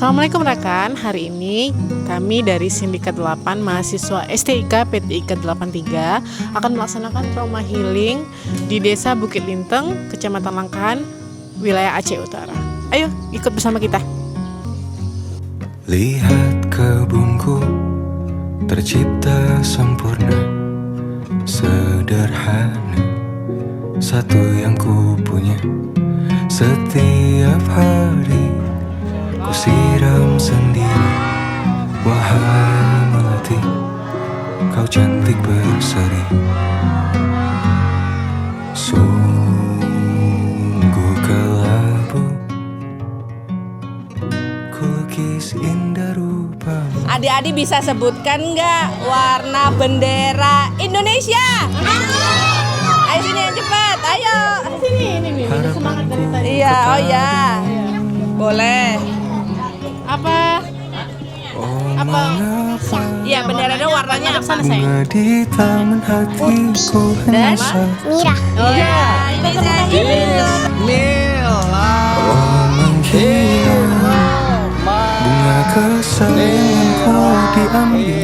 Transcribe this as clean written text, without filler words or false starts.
Assalamualaikum rekan, hari ini kami dari Sindikat 8 mahasiswa STIK PTIK 83 akan melaksanakan trauma healing di Desa Bukit Linteng, Kecamatan Langkahan, wilayah Aceh Utara. Ayo ikut bersama kita. Lihat kebunku tercipta sempurna, sederhana, satu yang ku punya. Setiap hari ku siram sendiri. Wahai melati, kau cantik berseri. Sungguh kelabu, kulukis indah rupamu. Adik-adik bisa sebutkan nggak warna bendera Indonesia? Ayo sini yang cepat, ayo. Ini semangat dari tadi. Iya, oh ya. Boleh. Apa? Iya, benderanya warnanya apa? Sana sayang. Bunga di taman hatiku hanya Mirah. Oh iya, ini saya. oh menghina. Bunga kesayanganku diambil